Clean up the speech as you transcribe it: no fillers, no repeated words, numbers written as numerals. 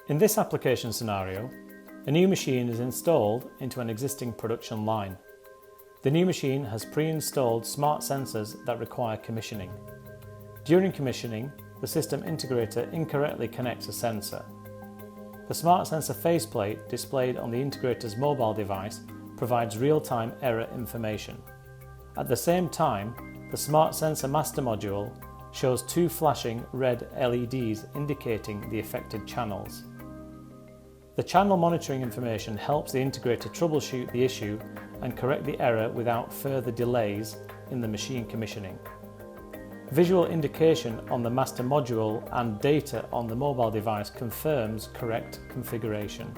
In this application scenario, a new machine is installed into an existing production line. The new machine has pre-installed smart sensors that require commissioning. During commissioning, the system integrator incorrectly connects a sensor. The smart sensor faceplate displayed on the integrator's mobile device provides real-time error information. At the same time, the smart sensor master module shows two flashing red LEDs indicating the affected channels. The channel monitoring information helps the integrator troubleshoot the issue and correct the error without further delays in the machine commissioning. Visual indication on the master module and data on the mobile device confirms correct configuration.